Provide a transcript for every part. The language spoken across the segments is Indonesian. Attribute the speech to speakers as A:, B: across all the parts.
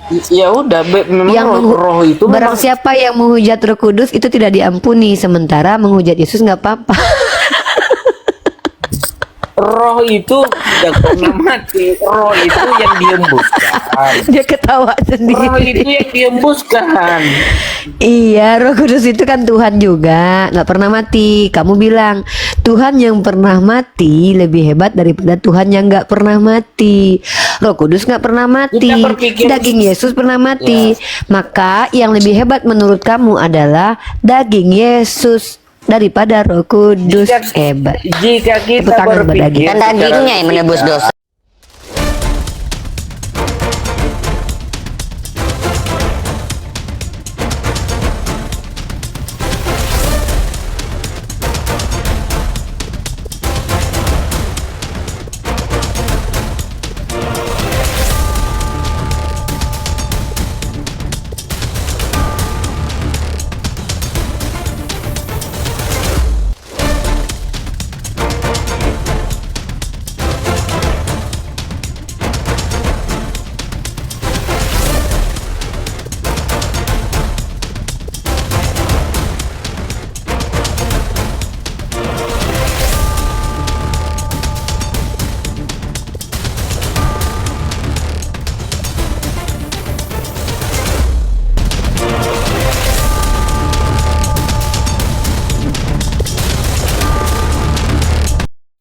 A: Ya udah, memang
B: Yang
A: roh itu
B: barang
A: memang
B: siapa yang menghujat Roh Kudus itu tidak diampuni, sementara menghujat Yesus nggak apa-apa.
A: roh itu tidak pernah mati. Roh itu yang dihembuskan.
B: Dia ketawa
A: Roh itu
B: sendiri.
A: yang dihembuskan.
B: Iya, Roh Kudus itu kan Tuhan juga, nggak pernah mati. Kamu bilang Tuhan yang pernah mati lebih hebat daripada Tuhan yang nggak pernah mati. Roh Kudus nggak pernah mati,
A: Kita berpikir,
B: daging Yesus pernah mati. Maka yang lebih hebat menurut kamu adalah daging Yesus daripada Roh Kudus. Hebat.
A: jika
B: Tepuk
A: kita
B: tangan buat daging.
A: berpikir
C: Dan dagingnya yang menebus dosa.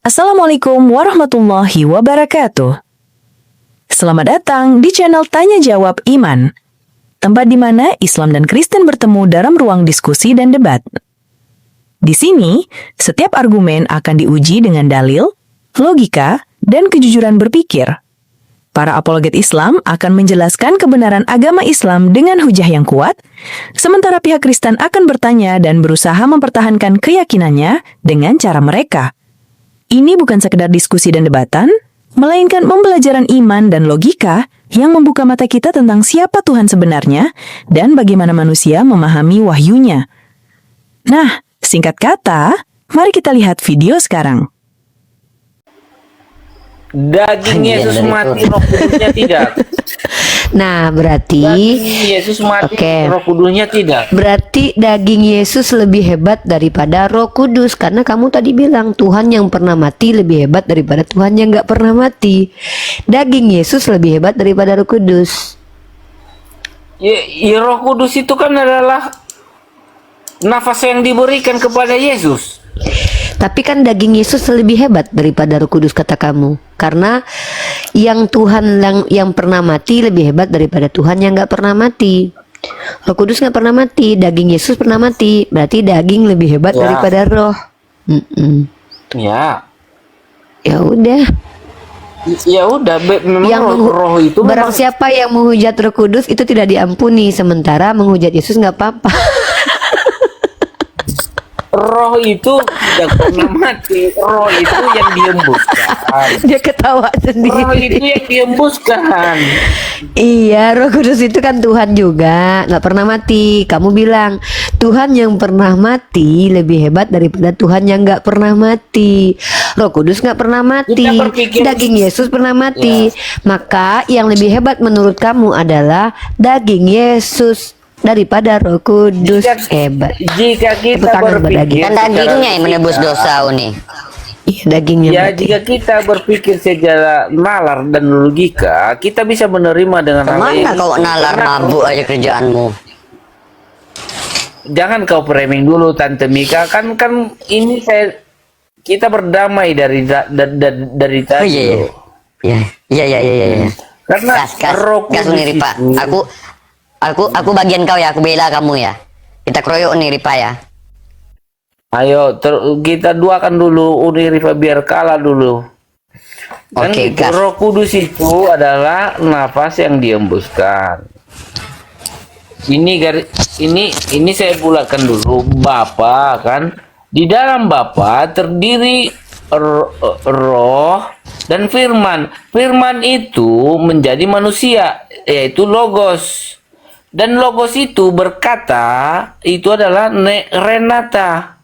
D: Assalamualaikum warahmatullahi wabarakatuh. Selamat datang di channel Tanya Jawab Iman, tempat di mana Islam dan Kristen bertemu dalam ruang diskusi dan debat. Di sini, setiap argumen akan diuji dengan dalil, logika, dan kejujuran berpikir. Para apologet Islam akan menjelaskan kebenaran agama Islam dengan hujah yang kuat, sementara pihak Kristen akan bertanya dan berusaha mempertahankan keyakinannya dengan cara mereka. Ini bukan sekedar diskusi dan debatan, melainkan pembelajaran iman dan logika yang membuka mata kita tentang siapa Tuhan sebenarnya dan bagaimana manusia memahami wahyunya. Nah, singkat kata, mari kita lihat video sekarang.
A: daging Yesus mati, Roh Kudusnya tidak.
B: Nah, berarti
A: Daging Yesus mati,
B: Oke.
A: Roh Kudusnya tidak.
B: berarti daging Yesus lebih hebat daripada Roh Kudus, karena kamu tadi bilang Tuhan yang pernah mati lebih hebat daripada Tuhan yang nggak pernah mati. Daging Yesus lebih hebat daripada Roh Kudus.
A: Ya, Roh Kudus itu kan adalah nafas yang diberikan kepada Yesus.
B: Tapi kan daging Yesus lebih hebat daripada Roh Kudus, kata kamu, karena yang Tuhan yang pernah mati lebih hebat daripada Tuhan yang nggak pernah mati. Roh Kudus nggak pernah mati, daging Yesus pernah mati, berarti daging lebih hebat
A: Ya.
B: daripada Roh.
A: Ya,
B: Ya udah.
A: ya udah, memang
B: Yang
A: roh itu
B: barang
A: memang
B: siapa yang menghujat Roh Kudus itu tidak diampuni, sementara menghujat Yesus nggak apa-apa.
A: roh itu tidak pernah mati. Roh itu yang dihembuskan.
B: Dia ketawa
A: Roh itu
B: sendiri.
A: yang dihembuskan.
B: Iya, Roh Kudus itu kan Tuhan juga, nggak pernah mati. Kamu bilang Tuhan yang pernah mati lebih hebat daripada Tuhan yang nggak pernah mati. Roh Kudus nggak pernah mati,
A: Kita berpikir,
B: daging Yesus pernah mati. Maka yang lebih hebat menurut kamu adalah daging Yesus daripada Roh Kudus. Hebat.
A: jika
B: Tepuk
A: kita
B: tangan buat
A: berpikir
C: Dan dagingnya yang menebus dosa, Uni.
B: Iya, dagingnya
A: Ya,
B: mati.
A: jika kita berpikir secara nalar dan logika, kita bisa menerima dengan hal
C: Kemana
A: ini.
C: kau nalar
A: Karena
C: mabuk aja kerjaanmu?
A: jangan kau framing dulu, Tante Mika. Kan ini kita berdamai dari
C: Oh
A: tadi.
C: iya, iya.
A: loh.
C: Iya.
A: Karena
C: Gas,
A: Roh
C: gas
A: Kudus
C: nih Ripa.
A: itu-
C: Aku bagian kau ya, aku bela kamu ya. Kita keroyok nih Ripa ya.
A: Ayo, kita duakan dulu Uni Rifa biar kalah dulu. Kan
C: Oke, gas.
A: Roh Kudus itu adalah nafas yang dihembuskan. Ini saya bulatkan dulu, Bapa kan. Di dalam Bapa terdiri roh dan firman. Firman itu menjadi manusia, yaitu logos. Dan logos itu berkata, itu adalah Renata.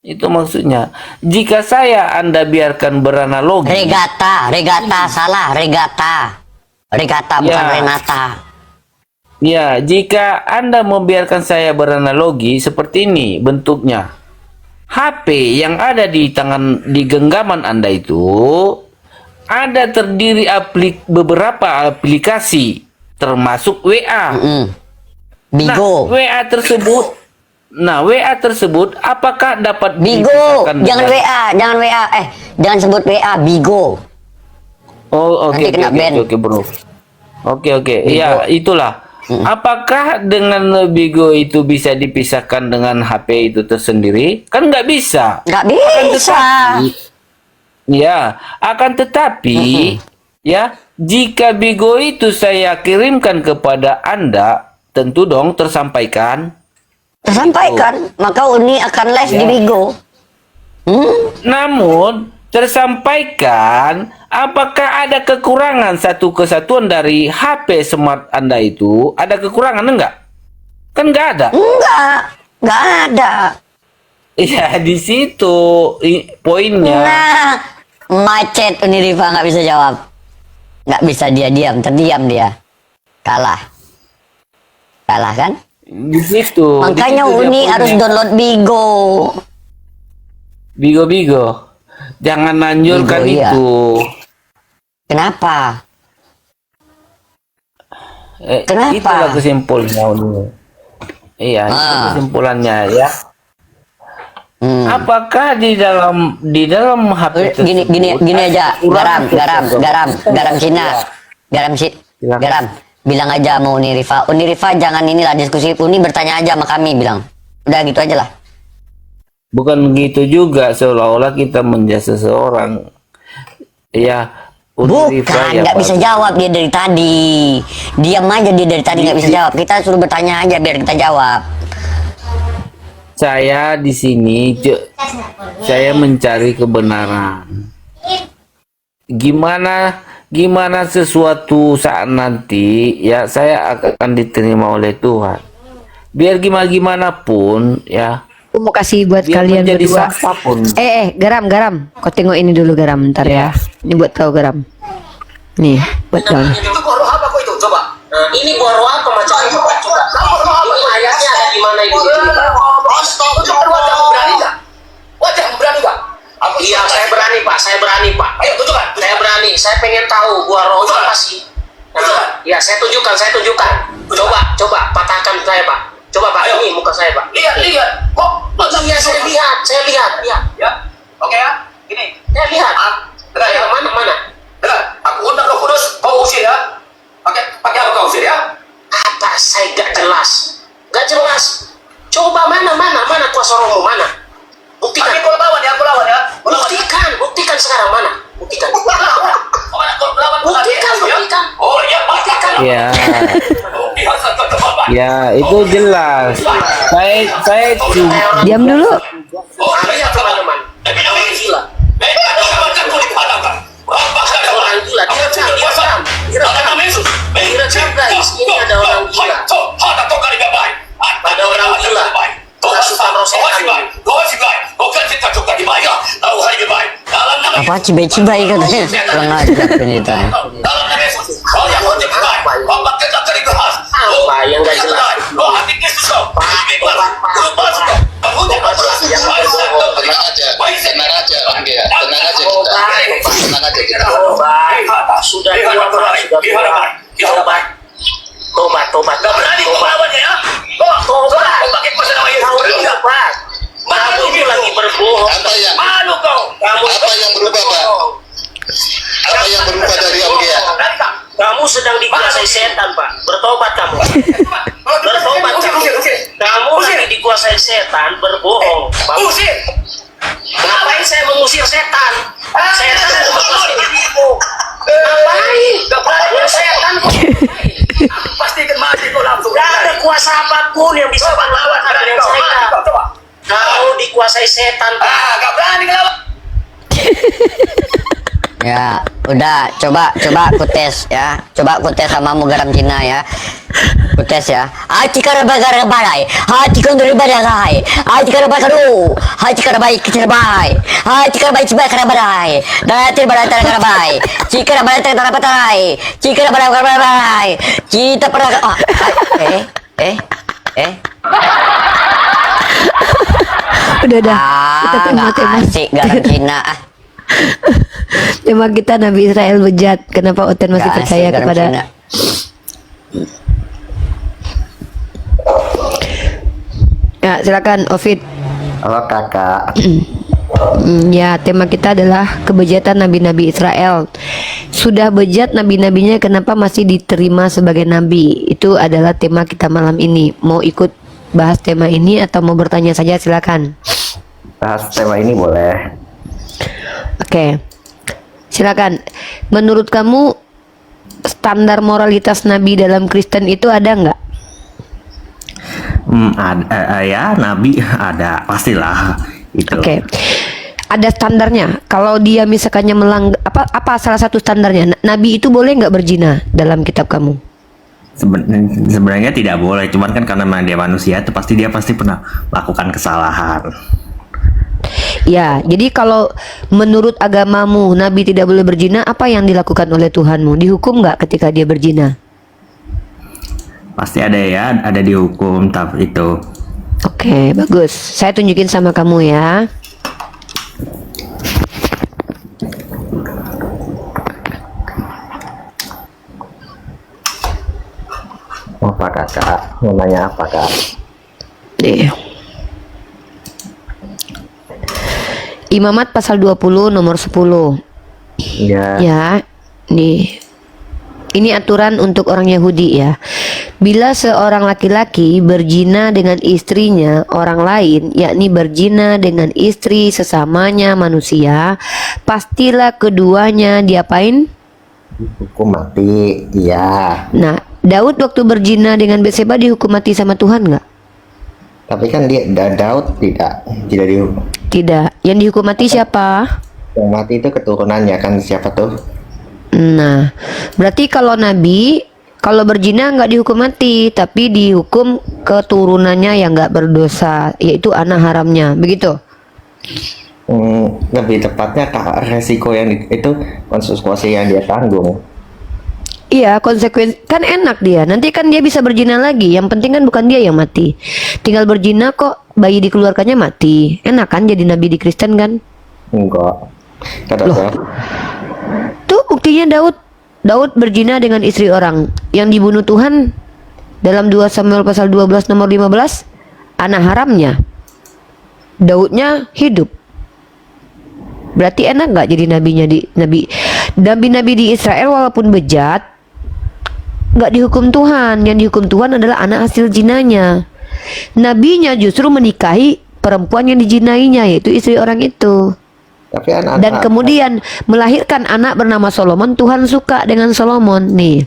A: Itu maksudnya. Jika Anda biarkan beranalogi.
C: Regata, salah, regata. Regata bukan
A: Ya.
C: Renata.
A: Ya, jika Anda membiarkan saya beranalogi seperti ini bentuknya. HP yang ada di genggaman Anda itu ada terdiri beberapa aplikasi termasuk WA.
C: Bigo.
A: WA tersebut apakah dapat
C: Bigo.
A: dipisahkan
C: Jangan
A: dengan-
C: WA, jangan WA. Jangan sebut WA, Bigo.
A: Oh, oke,
C: Nanti kena ban.
A: oke, bro. Oke. Iya, itulah. Apakah dengan Bigo itu bisa dipisahkan dengan HP itu tersendiri? Kan nggak bisa.
C: Nggak
A: Akan
C: bisa.
A: akan tetapi, ya, jika Bigo itu saya kirimkan kepada Anda, tentu dong tersampaikan.
C: Tersampaikan, maka Uni akan live di Bigo.
A: Namun, tersampaikan apakah ada kekurangan satu kesatuan dari HP smart Anda itu? Ada kekurangan enggak? Kan nggak ada.
C: Nggak ada.
A: Iya, di situ poinnya.
C: Nah, macet Uni Riva nggak bisa jawab. Nggak bisa dia diam, terdiam dia. Kalah kan?
A: Di situ.
C: Makanya
A: di situ dia
C: Uni
A: poinnya.
C: harus download Bigo.
A: Bigo. Jangan anjurkan
C: Bigo, iya.
A: itu.
C: Kenapa? Kenapa?
A: Itulah kesimpulannya Uni. Iya, itu kesimpulannya ya. Apakah di dalam HP tersebut
C: Gini aja,
A: kekurangan
C: garam Cina,
A: Silakan.
C: garam. Bilang aja sama Uni Riva jangan inilah diskusi, Uni bertanya aja sama kami, bilang. Udah gitu aja lah.
A: Bukan begitu juga, seolah-olah kita menjasa seseorang. Ya, Uni Rifa
C: Bukan,
A: ya,
C: nggak
A: Pak.
C: bisa jawab dia dari tadi. Diam aja dia dari tadi nggak bisa jawab. Kita suruh bertanya aja biar kita jawab.
A: Saya di sini, saya mencari kebenaran. Gimana sesuatu saat nanti ya saya akan diterima oleh Tuhan. Biar gimana pun ya.
B: Aku mau kasih buat
A: Biar
B: kalian
A: menjadi
B: berdua.
A: siapapun.
B: Garam. Kau tengok ini dulu garam, bentar ya. Ini buat kau garam. Nih, buat kau.
E: Itu buah roh apa kok itu? Coba. Ini buah roh apa macam itu? Coba. Ini ayatnya ada di mana itu? Astaga, berani nggak? Wajah berani nggak? Iya, saya berani Pak. Ayo tunjukkan. Saya berani. Saya pengen tahu buah roh itu apa sih? Ya, saya tunjukkan. Coba patahkan saya Pak. Coba Pak, ini muka saya Pak. Lihat. Kok? Iya, saya lihat. Ya. Oke ya. Gini. Saya lihat. Ya, mana? Aku undang Roh Kudus, kau usir ya. Pakai apa kau usir ya? Apa? Saya gak jelas. Coba mana kuasa rohmu mana? Buktikan. Aku lawan ya. Buktikan sekarang mana? Buktikan. Buktikan. Oh iya, buktikan.
A: Ya. Ya, itu jelas. Saya
B: Diam dulu.
E: Lihat teman-teman. Orang gila. Orang gila. Direkam guys. Ini ada orang gila. Ada orang gila. Rasukan roh setan.
C: Apa cibai katanya? Kurang ajar penyitaan.
E: Apa yang gak jelas?
F: Tenang aja Om Gia, tenang aja kita.
E: Sudah tobat. Gak berani kau melawannya ya? Tobat. Kamu itu lagi berbohong. Malu kau.
F: Apa yang berubah Pak? Apa yang berubah dari Om Gia?
E: Kamu sedang dikuasai setan Pak. Bertobat kamu. Kamu lagi dikuasai setan, berbohong. Ngapain saya mengusir setan? Setan mengusir dirimu. Ngapain? Kepada setan kok. Pastikan mati kau langsung. Gak ada kuasa apapun yang bisa melawan dengan saya. Kau dikuasai setan. Gak berani ngelawan.
C: Ya, udah coba aku tes ya. Coba aku tes sama garam Cina ya. Aku tes ya. Hati karabagara barai. Hati kondori barai. Hati karabagaru. Hati karabai kecerabai. Hati karabai cibai karabarai. Dati barai karabai. Cika barai karabarai. Cika barai karabarai. Kita pernah
B: Udah kita tema
C: asik garam Cina.
B: tema kita Nabi Israel bejat. Kenapa Oten masih
C: Nggak
B: percaya
C: asik garam
B: kepada
C: Cina.
B: Ya, silakan Ovid.
G: Halo kakak.
B: Ya, tema kita adalah kebejatan nabi-nabi Israel. Sudah bejat nabi-nabinya, kenapa masih diterima sebagai nabi? Itu adalah tema kita malam ini. Mau ikut bahas tema ini atau mau bertanya saja, silakan.
G: Bahas tema ini boleh.
B: Oke. Silakan. Menurut kamu standar moralitas nabi dalam Kristen itu ada nggak?
G: Ya nabi ada pastilah itu.
B: Oke. Ada standarnya. Kalau dia misalkannya apa salah satu standarnya? Nabi itu boleh nggak berzina dalam kitab kamu?
G: Sebenarnya tidak boleh, cuman kan karena dia manusia itu pasti pernah melakukan kesalahan.
B: Ya, jadi kalau menurut agamamu Nabi tidak boleh berzina, apa yang dilakukan oleh Tuhanmu? Dihukum nggak ketika dia berzina?
G: Pasti ada ya, ada dihukum tapi itu.
B: Oke, bagus. Saya tunjukin sama kamu ya.
G: Apa kakak? Mau nanya apa kak?
B: Nih. Imamat pasal 20 nomor 10.
G: Ya.
B: Ya, nih. Ini aturan untuk orang Yahudi ya. Bila seorang laki-laki berzina dengan istrinya orang lain, yakni berzina dengan istri sesamanya manusia, pastilah keduanya diapain?
G: Hukum mati. Iya.
B: Nah, Daud waktu berzina dengan Batseba dihukum mati sama Tuhan nggak?
G: Tapi kan Daud tidak dihukum.
B: Tidak. Yang dihukum mati siapa?
G: Yang mati itu keturunannya kan, siapa tuh?
B: Nah, berarti kalau Nabi kalau berzina nggak dihukum mati, tapi dihukum keturunannya yang nggak berdosa, yaitu anak haramnya, begitu?
G: Lebih tepatnya resiko yang itu konsekuensi yang dia tanggung.
B: Iya, konsekuensi kan enak dia. Nanti kan dia bisa berzina lagi. Yang penting kan bukan dia yang mati. Tinggal berzina kok bayi dikeluarkannya mati. Enak kan jadi nabi di Kristen kan?
G: Enggak. Kata
B: Loh.
G: saya.
B: Tuh buktinya Daud berzina dengan istri orang yang dibunuh Tuhan dalam 2 Samuel pasal 12 nomor 15, anak haramnya. Daudnya hidup. Berarti enak nggak jadi nabi di Israel walaupun bejat nggak dihukum Tuhan. Yang dihukum Tuhan adalah anak hasil jinanya. Nabinya justru menikahi perempuan yang dijinainya, yaitu istri orang itu.
G: Tapi
B: Dan kemudian melahirkan anak bernama Solomon. Tuhan suka dengan Solomon nih.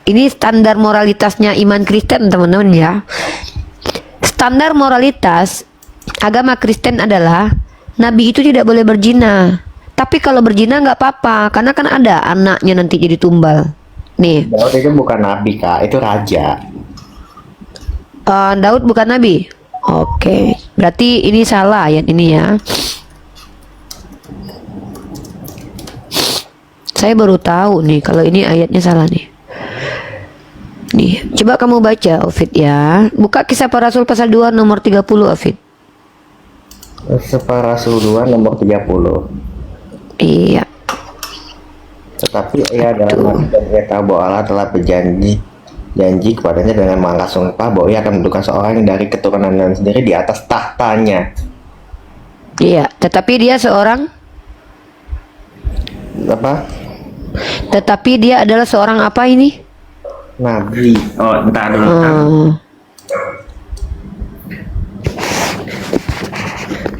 B: Ini standar moralitasnya iman Kristen teman-teman ya. Standar moralitas agama Kristen adalah Nabi itu tidak boleh berzina. Tapi kalau berzina nggak apa-apa, karena kan ada anaknya nanti jadi tumbal. Nih.
G: Daud itu bukan nabi kak, itu raja.
B: Daud bukan nabi. Oke, berarti ini salah ayat ini ya. Saya baru tahu nih kalau ini ayatnya salah nih. Nih, coba kamu baca Ovid ya. Buka Kisah Para Rasul pasal 2 nomor 30 Ovid.
G: Kisah Para Rasul 2 nomor 30.
B: Iya.
G: Tetapi ia adalah nabi dan ia tahu bahwa Allah telah janji kepadanya dengan mangkat sumpah bahwa ia akan mendudukan seorang dari keturunan sendiri di atas tahtanya.
B: Iya, tetapi dia seorang
G: Apa?
B: Tetapi dia adalah seorang apa ini?
G: Nabi. Oh, entar dulu.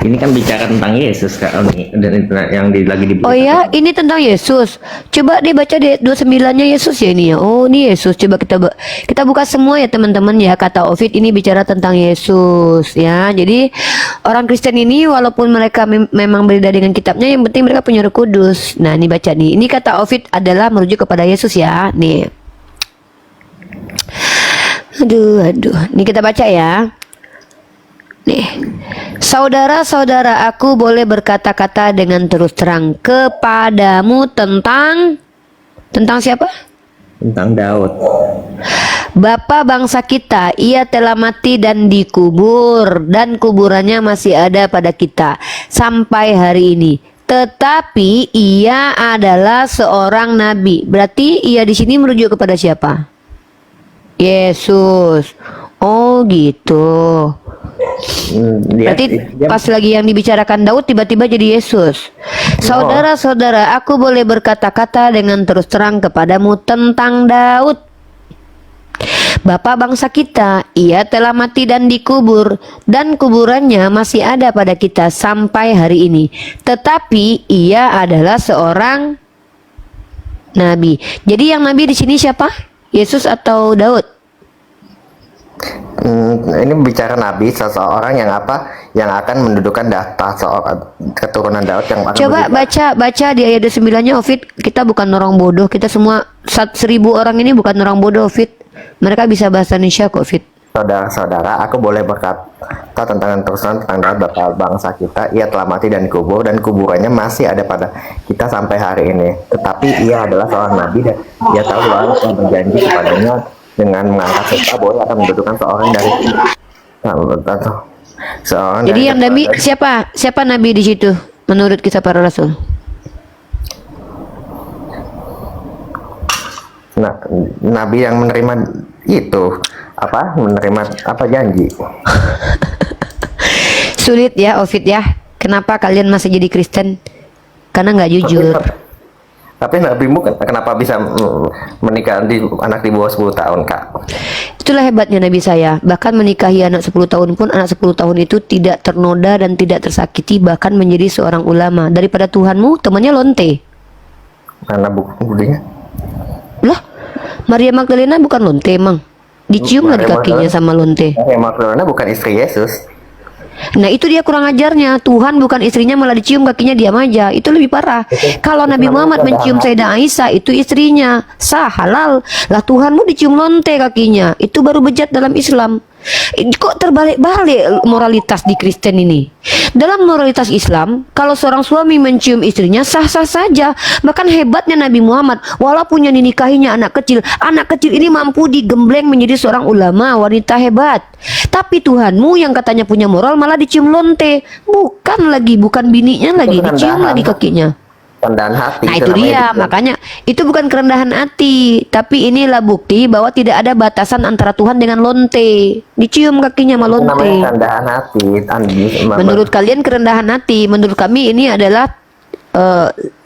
G: Ini kan bicara tentang Yesus Kak Oni, dan yang lagi diberitakan.
B: Oh ya, ini tentang Yesus. Coba dia baca di 29-nya Yesus ya ini ya. Oh, ini Yesus. Coba kita buka semua ya teman-teman ya. Kata Ovid ini bicara tentang Yesus ya. Jadi orang Kristen ini walaupun mereka memang berbeda dengan kitabnya, yang penting mereka punya Roh Kudus. Nah, ini baca nih. Ini kata Ovid adalah merujuk kepada Yesus ya. Nih. Aduh. Ini kita baca ya. Nih, saudara-saudara, aku boleh berkata-kata dengan terus terang kepadamu tentang siapa?
G: Tentang Daud.
B: Bapa bangsa kita, ia telah mati dan dikubur, dan kuburannya masih ada pada kita sampai hari ini. Tetapi ia adalah seorang nabi. Berarti ia di sini merujuk kepada siapa? Yesus. Oh gitu. Berarti pas lagi yang dibicarakan Daud tiba-tiba jadi Yesus. Saudara-saudara, aku boleh berkata-kata dengan terus terang kepadamu tentang Daud, bapa bangsa kita. Ia telah mati dan dikubur, dan kuburannya masih ada pada kita sampai hari ini. Tetapi ia adalah seorang nabi. Jadi yang nabi di sini siapa? Yesus atau Daud?
G: Ini bicara nabi, seseorang yang akan mendudukan data seorang keturunan Daud yang akan
B: Coba baca di ayat 9-nya Ovid. Kita bukan orang bodoh, kita semua 1.000 orang ini bukan orang bodoh Ovid. Mereka bisa bahasa Indonesia kok Ovid.
G: Saudara-saudara, aku boleh berkata tentang Daud bapa bangsa kita. Ia telah mati dan dikubur, dan kuburannya masih ada pada kita sampai hari ini. Tetapi ia adalah seorang nabi, dan ia tahu bahwa Allah telah berjanji kepadanya dengan mengangkat serta bahwa akan mendudukan seorang dari seorang.
B: Jadi yang nabi siapa nabi di situ menurut kisah para rasul?
G: Nah, nabi yang menerima itu menerima janji.
B: Sulit ya Ovid ya. Kenapa kalian masih jadi Kristen? Karena nggak jujur.
G: Tapi nabimu kenapa bisa menikah anak di bawah 10 tahun Kak?
B: Itulah hebatnya nabi saya. Bahkan menikahi anak 10 tahun pun, anak 10 tahun itu tidak ternoda dan tidak tersakiti, bahkan menjadi seorang ulama. Daripada Tuhanmu temannya lonte.
G: Karena budinya.
B: Lah, Maria Magdalena bukan lonte emang. Dicium lagi kakinya sama lonte.
G: Maria Magdalena bukan istri Yesus.
B: Nah itu dia kurang ajarnya. Tuhan bukan istrinya malah dicium kakinya, diam aja. Itu lebih parah. Kalau Nabi Muhammad mencium Sayyidah Aisyah, itu istrinya, sah, halal. Lah Tuhanmu dicium lonte kakinya, itu baru bejat dalam Islam. Kok terbalik-balik moralitas di Kristen ini? Dalam moralitas Islam, kalau seorang suami mencium istrinya sah-sah saja. Bahkan hebatnya Nabi Muhammad, walaupun yang dinikahinya anak kecil ini mampu digembleng menjadi seorang ulama, wanita hebat. Tapi Tuhanmu yang katanya punya moral malah dicium lonte. Bukan bininya lagi, dicium lagi kakinya.
G: Kerendahan hati.
B: Nah itu dia, makanya itu bukan kerendahan hati, tapi inilah bukti bahwa tidak ada batasan antara Tuhan dengan lonte. Dicium kakinya sama lonte.
G: Namanya kerendahan hati.
B: Menurut kalian kerendahan hati, menurut kami ini adalah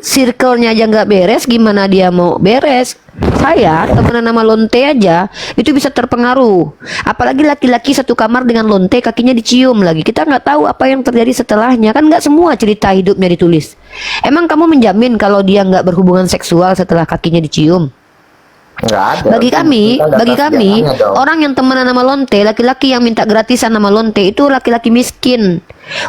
B: circle-nya aja nggak beres, gimana dia mau beres? Saya temenan nama lonte aja itu bisa terpengaruh. Apalagi laki-laki satu kamar dengan lonte, kakinya dicium lagi. Kita nggak tahu apa yang terjadi setelahnya. Kan nggak semua cerita hidupnya ditulis. Emang kamu menjamin kalau dia nggak berhubungan seksual setelah kakinya dicium?
G: Nggak ada.
B: Bagi kami, orang yang temenan sama lonte, laki-laki yang minta gratisan sama lonte itu laki-laki miskin.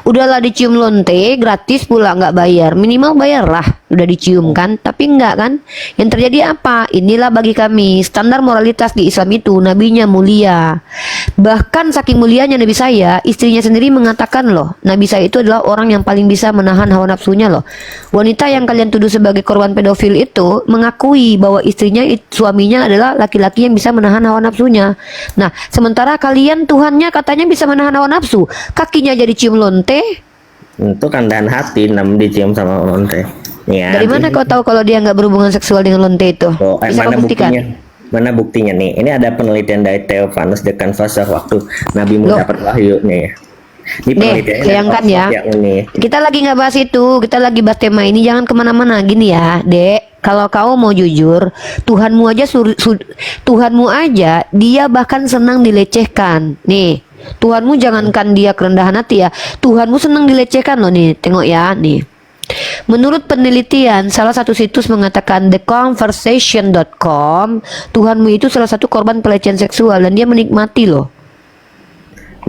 B: Udahlah dicium lonte, gratis pula, nggak bayar. Minimal bayarlah, udah dicium kan. Tapi enggak kan. Yang terjadi apa? Inilah bagi kami standar moralitas di Islam itu, nabinya mulia. Bahkan saking mulianya nabi saya, istrinya sendiri mengatakan loh, nabi saya itu adalah orang yang paling bisa menahan hawa nafsunya loh. Wanita yang kalian tuduh sebagai korban pedofil itu mengakui bahwa istrinya, suaminya adalah laki-laki yang bisa menahan hawa nafsunya. Nah, sementara kalian Tuhannya katanya bisa menahan hawa nafsu, kakinya jadi cium lonte.
G: Itu kerendahan hati, dicium sama lonte. Ya,
B: dari mana kau tahu kalau dia nggak berhubungan seksual dengan lonte itu? Bisa kau buktikan?
G: Mana buktinya nih? Ini ada penelitian dari Theophanus de Canvasa waktu Nabi Musa dapat wahyunya ya.
B: Nih, bayangkan ya. Kita lagi nggak bahas itu, kita lagi bahas tema ini. Jangan kemana-mana gini ya, Dek. Kalau kau mau jujur, Tuhanmu aja dia bahkan senang dilecehkan. Nih, Tuhanmu jangankan dia kerendahan hati ya, Tuhanmu senang dilecehkan loh nih. Tengok ya nih. Menurut penelitian, salah satu situs mengatakan theconversation.com, Tuhanmu itu salah satu korban pelecehan seksual dan dia menikmati loh.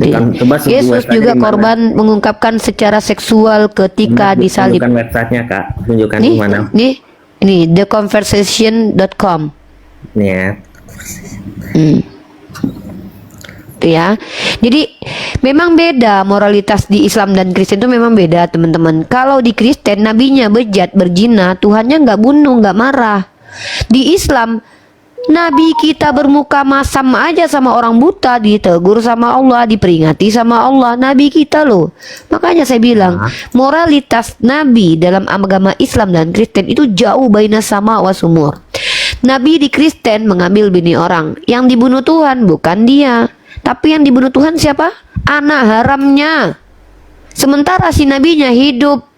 G: Coba
B: Yesus juga korban mengungkapkan secara seksual ketika disalib.
G: Tunjukkan websitenya kak, tunjukkan di
B: Nih,
G: mana.
B: ini theconversation.com.
G: Nih ya.
B: Itu ya. Jadi memang beda moralitas di Islam dan Kristen itu memang beda teman-teman. Kalau di Kristen nabinya bejat berzina, Tuhannya nggak bunuh, nggak marah. Di Islam Nabi kita bermuka masam aja sama orang buta, ditegur sama Allah, diperingati sama Allah. Nabi kita loh. Makanya saya bilang moralitas Nabi dalam agama Islam dan Kristen itu jauh baina sama wa sumur. Nabi di Kristen mengambil bini orang. Yang dibunuh Tuhan bukan dia, tapi yang dibunuh Tuhan siapa? Anak haramnya. Sementara si nabinya hidup.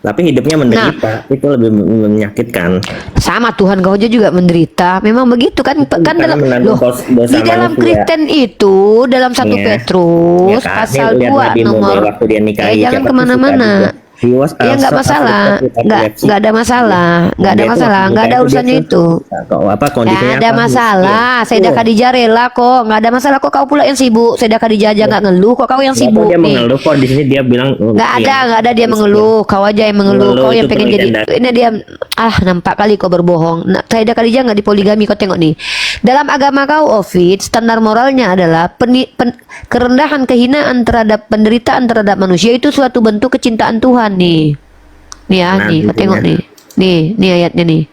G: Tapi hidupnya menderita, itu lebih menyakitkan.
B: Sama Tuhan kau aja juga menderita. Memang begitu kan? Kan dalam loh, di dalam Kristen itu dalam 1 Petrus pasal 2 nomor jangan kemana-mana. Ya nggak masalah, nggak ada masalah, nggak ada urusannya itu. Nggak ada masalah. Sayyidah Khadijah rela kok, nggak ada masalah kok. Kau pula yang sibuk. Sayyidah Khadijah aja nggak ngeluh kok. Kau yang sibuk
G: dia
B: nih.
G: mengeluh kok di sini dia bilang
B: Nggak ada dia mengeluh. Kau aja yang mengeluh. Kau yang pengen jadi. Ini dia nampak kali kau berbohong. Nah, Sayyidah Khadijah nggak dipoligami. Kau tengok nih. Dalam agama kau, Ovid, standar moralnya adalah kerendahan, kehinaan terhadap penderitaan terhadap manusia itu suatu bentuk kecintaan Tuhan nih. Nih ya, nih, kau tengok nih. Nih ayatnya nih.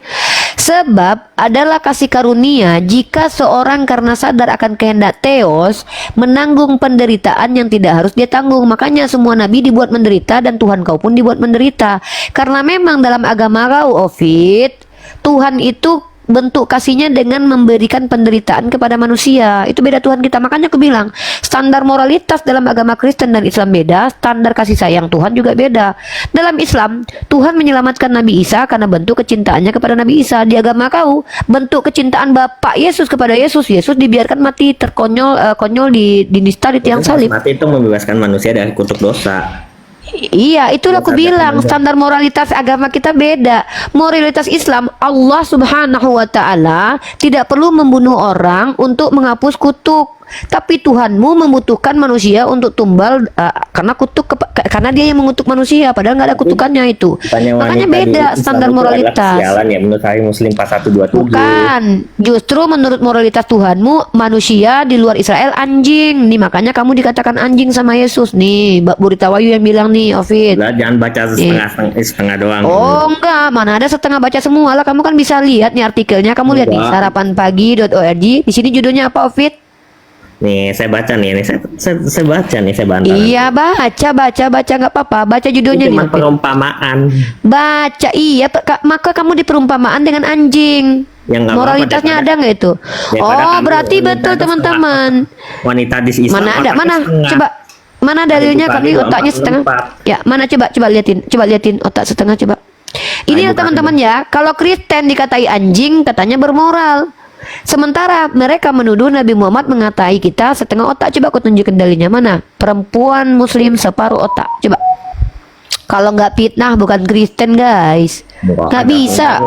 B: Sebab adalah kasih karunia jika seorang karena sadar akan kehendak Theos menanggung penderitaan yang tidak harus dia tanggung. Makanya semua nabi dibuat menderita dan Tuhan kau pun dibuat menderita. Karena memang dalam agama kau, Ovid, Tuhan itu bentuk kasihnya dengan memberikan penderitaan kepada manusia. Itu beda Tuhan kita. Makanya aku bilang standar moralitas dalam agama Kristen dan Islam beda, standar kasih sayang Tuhan juga beda. Dalam Islam Tuhan menyelamatkan Nabi Isa karena bentuk kecintaannya kepada Nabi Isa. Di agama kau bentuk kecintaan Bapak Yesus kepada Yesus. Yesus dibiarkan mati konyol di nista di tiang salib.
G: Mati itu membebaskan manusia dari kutuk dosa.
B: Iya, itulah aku bilang standar moralitas agama kita beda. Moralitas Islam, Allah Subhanahu wa taala tidak perlu membunuh orang untuk menghapus kutuk. Tapi Tuhanmu membutuhkan manusia untuk tumbal karena karena dia yang mengutuk manusia padahal nggak ada kutukannya itu. Makanya beda standar moralitas.
G: Sialan ya menurut Sahih Muslim 4127.
B: Bukan, justru menurut moralitas Tuhanmu manusia di luar Israel anjing. Nih makanya kamu dikatakan anjing sama Yesus nih. Burita Wayu yang bilang nih, Ovid.
G: Jangan baca setengah doang.
B: Oh enggak, mana ada setengah baca semua lah. Kamu kan bisa lihat nih artikelnya. Kamu lihat nih sarapanpagi.org. Di sini judulnya apa, Ovid?
G: Nih saya baca nih, saya baca nih, saya bantah.
B: Iya baca nggak apa-apa, baca judulnya
G: cuma
B: nih.
G: Perumpamaan.
B: Baca iya, maka kamu di perumpamaan dengan anjing. Moralitasnya ada nggak itu? Oh berarti betul teman-teman.
G: Wanita di Islam.
B: Mana ada mana? Coba mana dalilnya kami otaknya setengah? Ya mana coba liatin otak setengah coba. Ini ya teman-teman ya, kalau Kristen dikatai anjing katanya bermoral. Sementara mereka menuduh Nabi Muhammad mengatai kita setengah otak. Coba aku tunjukin dalilnya mana? Perempuan muslim separuh otak. Coba. Kalau nggak fitnah bukan Kristen guys. Nggak bisa.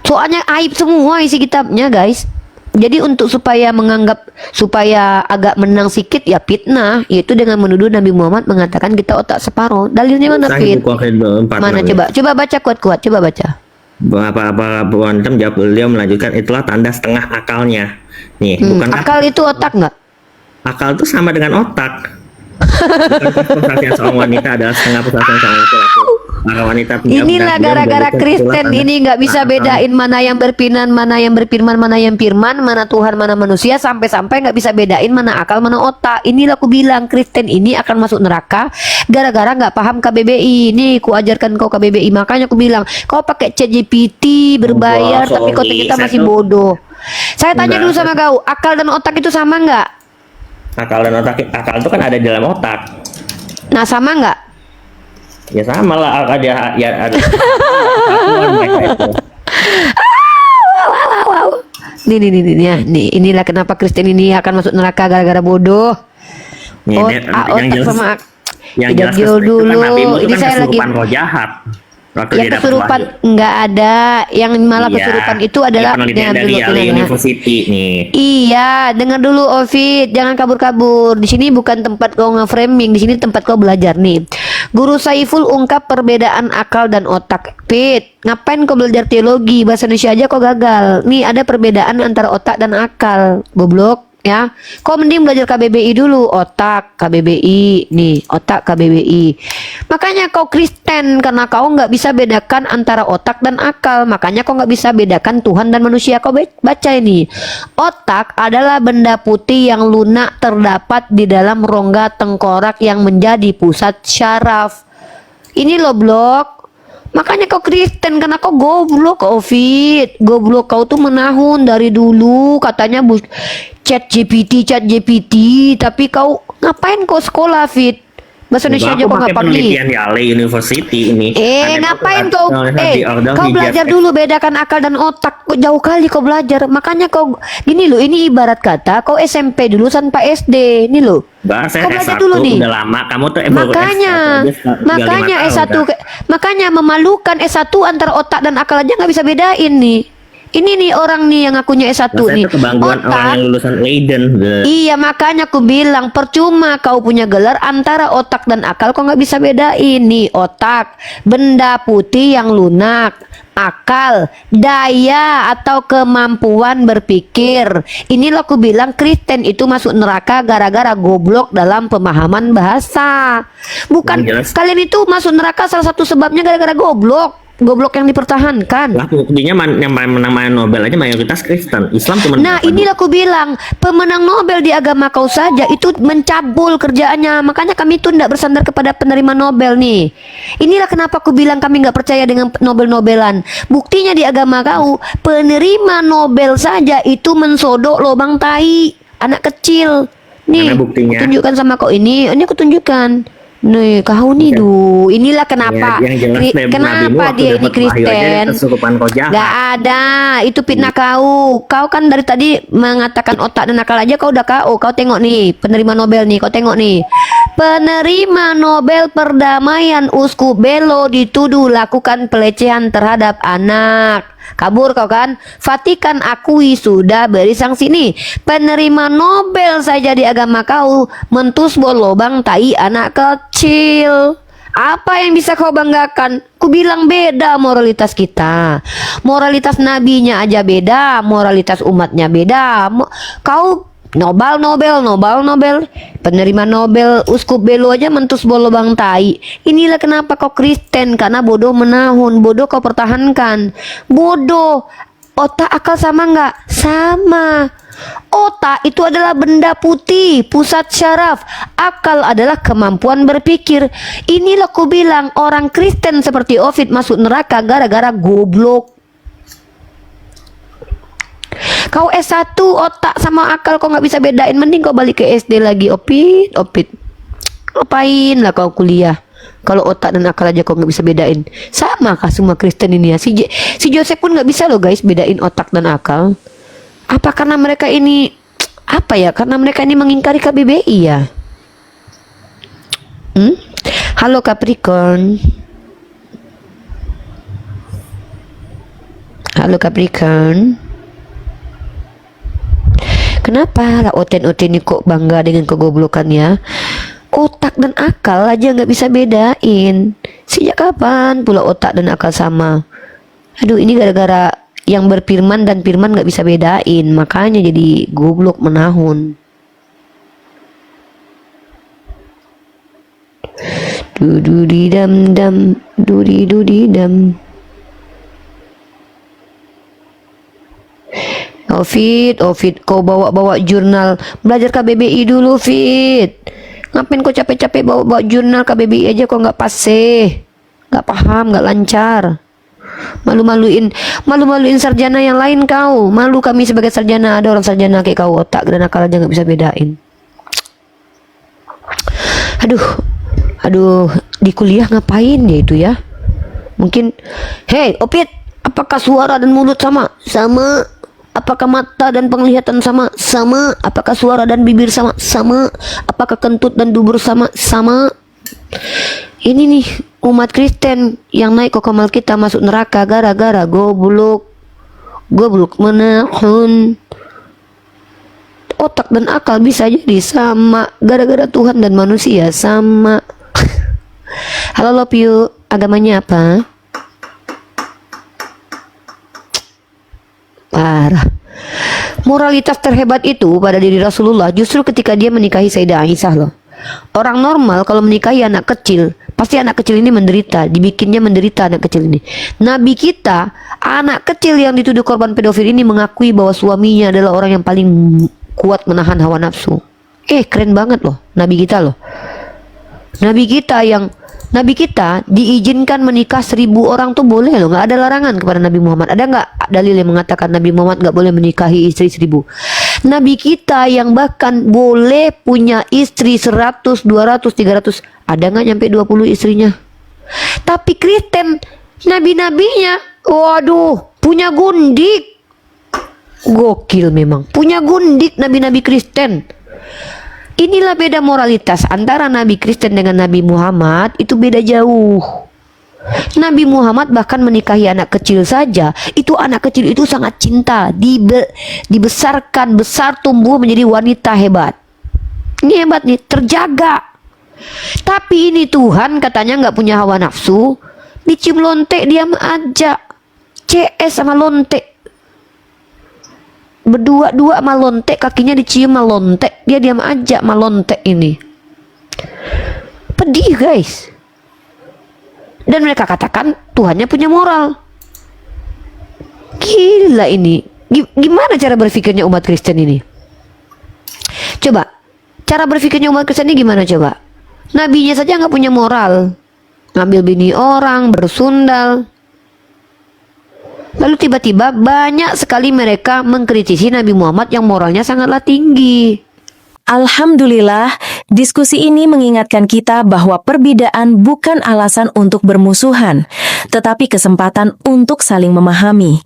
B: Soalnya aib semua isi kitabnya guys. Jadi untuk supaya agak menang sedikit ya fitnah, yaitu dengan menuduh Nabi Muhammad mengatakan kita otak separuh. Dalilnya mana Fit? Mana coba baca kuat-kuat. Coba baca.
G: Apa Berantem jawab, beliau melanjutkan itulah tanda setengah akalnya. Nih, bukan
B: akal itu otak nggak?
G: Akal itu sama dengan otak. Bukan persaksian seorang wanita adalah setengah persaksian seorang laki-laki. Para wanita
B: inilah gara-gara Kristen ini nggak bisa bedain mana yang berpinan, mana yang berfirman, mana yang firman, mana Tuhan, mana manusia, sampai-sampai nggak bisa bedain mana akal, mana otak. Inilah aku bilang Kristen ini akan masuk neraka gara-gara nggak paham KBBI. Nih ku ajarkan kau KBBI, makanya aku bilang kau pakai ChatGPT berbayar tapi kau ternyata masih bodoh. Saya tanya dulu sama kau, akal dan otak itu sama nggak?
G: Akal dan otak, akal itu kan ada di dalam otak.
B: Nah sama nggak?
G: Ya sama lah, ada ya ada.
B: Nih, inilah kenapa Kristen ini akan masuk neraka gara-gara bodoh.
H: Nih,
B: Otak
H: yang jelas,
B: sama
H: yang
B: tidak
H: jelas
B: jauh
H: itu kan
B: dulu.
H: Nabi Musa
B: Ini
H: kan
B: saya lagi
H: kesurupan roh jahat. Waktu
B: yang
H: dia dapat
B: kesurupan
H: wahyu.
B: nggak ada, yang malah
H: Iya,
B: kesurupan itu
H: ini
B: adalah
H: penelitian dari Yale University nih.
B: Iya, dengar dulu Ovid, jangan kabur-kabur. Di sini bukan tempat kau nge-framing, di sini tempat kau belajar nih. Guru Saiful ungkap perbedaan akal dan otak. Fit, ngapain kau belajar teologi? Bahasa Indonesia aja kau gagal. Nih ada perbedaan antara otak dan akal. Goblok. Ya, kau mending belajar KBBI dulu, otak KBBI, nih otak KBBI. Makanya kau Kristen karena kau nggak bisa bedakan antara otak dan akal. Makanya kau nggak bisa bedakan Tuhan dan manusia. Kau baca ini, otak adalah benda putih yang lunak terdapat di dalam rongga tengkorak yang menjadi pusat syaraf. Ini loh blok. Makanya kau Kristen karena kau goblok, Ovid. Goblok kau tuh menahun dari dulu katanya chat GPT, tapi kau ngapain kau sekolah, Fit? Bahasa Indonesia aja kau nggak pakai.
H: Penelitian Yale University ini.
B: Ngapain kau? Kau belajar dulu bedakan akal dan otak. Kau jauh kali kau belajar. Makanya kau gini loh, ini ibarat kata kau SMP dulu tanpa SD. Ini loh.
H: Kau
B: belajar
H: S1
B: dulu nih.
H: Udah lama kamu tuh
B: Makanya S1 makanya memalukan S1 antara otak dan akal aja nggak bisa bedain nih. Ini nih orang nih yang ngakunya S1 nih.
H: Itu kebanggaan orang yang lulusan Leiden.
B: Iya, makanya aku bilang percuma kau punya gelar antara otak dan akal kau nggak bisa bedain nih. Otak benda putih yang lunak, akal daya atau kemampuan berpikir. Inilah aku bilang Kristen itu masuk neraka gara-gara goblok dalam pemahaman bahasa. Bukan kalian itu masuk neraka salah satu sebabnya gara-gara goblok yang dipertahankan.
H: Lah buktinya yang menang Nobel aja mayoritas Kristen. Islam cuma.
B: Nah, inilah aku bilang pemenang Nobel di agama kau saja itu mencabul kerjaannya. Makanya kami itu tidak bersandar kepada penerima Nobel nih. Inilah kenapa aku bilang kami nggak percaya dengan Nobel-Nobelan. Buktinya di agama kau penerima Nobel saja itu mensodok lobang tai anak kecil. Nih, aku tunjukkan sama kau ini aku tunjukkan. Nih kau nih inilah kenapa kenapa dia ini Kristen. Gak ada, itu fitnah kau kan dari tadi mengatakan otak dan akal aja kau udah kau tengok nih penerima Nobel nih, kau tengok nih penerima Nobel perdamaian Uskup Belo dituduh lakukan pelecehan terhadap anak. Kabur kau kan? Vatikan akui sudah beri sanksi nih. Penerima Nobel saja di agama kau mentusbol lobang tai anak kecil. Apa yang bisa kau banggakan? Ku bilang beda moralitas kita. Moralitas nabinya aja beda, moralitas umatnya beda. Kau Nobel penerima Nobel Uskup Belo aja mentus bolobang tai. Inilah kenapa kau Kristen, karena bodoh menahun, bodoh kau pertahankan. Bodoh. Otak akal sama nggak? Sama. Otak itu adalah benda putih, pusat syaraf. Akal adalah kemampuan berpikir. Inilah ku bilang orang Kristen seperti Ovid masuk neraka gara-gara goblok. Kau S1 otak sama akal kau nggak bisa bedain, mending kau balik ke SD lagi. Opit ngapain lah kau kuliah kalau otak dan akal aja kau nggak bisa bedain. Sama kah semua Kristen ini ya? Si Joseph pun nggak bisa loh guys bedain otak dan akal. Apa karena mereka ini karena mereka ini mengingkari KBBI ya? Halo Capricorn. Kenapa lah Oten ini kok bangga dengan kegoblokannya? Otak dan akal aja nggak bisa bedain. Sejak kapan pula otak dan akal sama? Aduh, ini gara-gara yang berfirman dan firman nggak bisa bedain, makanya jadi goblok menahun. Dududidam-dam, dudidudidam. Fit, kau bawa jurnal belajar KBBI dulu, Fit. Ngapain kau capek-capek bawa jurnal KBBI aja kau nggak pase, nggak paham, nggak lancar. Malu-maluin sarjana yang lain kau. Malu kami sebagai sarjana, ada orang sarjana kayak kau otak dan akal aja nggak bisa bedain. Aduh, di kuliah ngapain ya itu ya? Mungkin, hey Opit, apakah suara dan mulut sama? Sama. Apakah mata dan penglihatan sama? Sama. Apakah suara dan bibir sama? Sama. Apakah kentut dan dubur sama? Sama. Ini nih umat Kristen yang naik kokomal kita masuk neraka gara-gara goblok menahun. Otak dan akal bisa jadi sama gara-gara Tuhan dan manusia sama. Halo love you, agamanya apa? Parah. Moralitas terhebat itu pada diri Rasulullah justru ketika dia menikahi Sayyidah Aisyah loh. Orang normal kalau menikahi anak kecil, pasti anak kecil ini menderita, dibikinnya menderita anak kecil ini. Nabi kita, anak kecil yang dituduh korban pedofil ini mengakui bahwa suaminya adalah orang yang paling kuat menahan hawa nafsu. Keren banget loh, Nabi kita loh. Nabi kita diizinkan menikah 1000 orang tuh boleh loh, nggak ada larangan kepada Nabi Muhammad. Ada nggak dalil yang mengatakan Nabi Muhammad nggak boleh menikahi istri 1000? Nabi kita yang bahkan boleh punya istri 100, 200, 300, ada nggak nyampe 20 istrinya? Tapi Kristen, nabi-nabinya, waduh, punya gundik. Gokil memang, punya gundik nabi-nabi Kristen. Inilah beda moralitas antara Nabi Kristen dengan Nabi Muhammad, itu beda jauh. Nabi Muhammad bahkan menikahi anak kecil saja, itu anak kecil itu sangat cinta, dibesarkan, besar tumbuh menjadi wanita hebat. Ini hebat nih, terjaga. Tapi ini Tuhan katanya nggak punya hawa nafsu, dicium lontek diam aja, CS sama lontek. Berdua-dua sama lontek, kakinya dicium sama lontek, dia diam aja sama lontek ini. Pedih guys. Dan mereka katakan Tuhannya punya moral. Gila ini. Gimana cara berpikirnya umat Kristen ini? Coba, cara berpikirnya umat Kristen ini gimana coba? Nabinya saja nggak punya moral, ngambil bini orang, bersundal. Lalu tiba-tiba banyak sekali mereka mengkritisi Nabi Muhammad yang moralnya sangatlah tinggi.
D: Alhamdulillah, diskusi ini mengingatkan kita bahwa perbedaan bukan alasan untuk bermusuhan, tetapi kesempatan untuk saling memahami.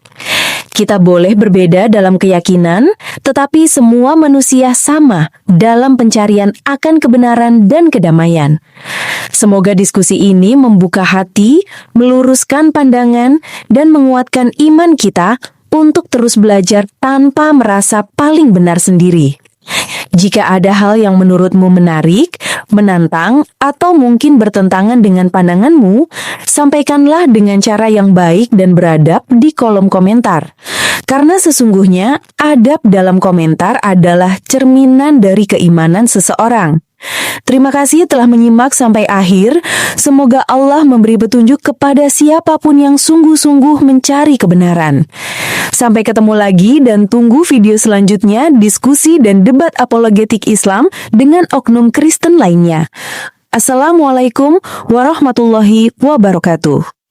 D: Kita boleh berbeda dalam keyakinan, tetapi semua manusia sama dalam pencarian akan kebenaran dan kedamaian. Semoga diskusi ini membuka hati, meluruskan pandangan, dan menguatkan iman kita untuk terus belajar tanpa merasa paling benar sendiri. Jika ada hal yang menurutmu menarik, menantang, atau mungkin bertentangan dengan pandanganmu, sampaikanlah dengan cara yang baik dan beradab di kolom komentar. Karena sesungguhnya, adab dalam komentar adalah cerminan dari keimanan seseorang. Terima kasih telah menyimak sampai akhir. Semoga Allah memberi petunjuk kepada siapapun yang sungguh-sungguh mencari kebenaran. Sampai ketemu lagi dan tunggu video selanjutnya diskusi dan debat apologetik Islam dengan oknum Kristen lainnya. Assalamualaikum warahmatullahi wabarakatuh.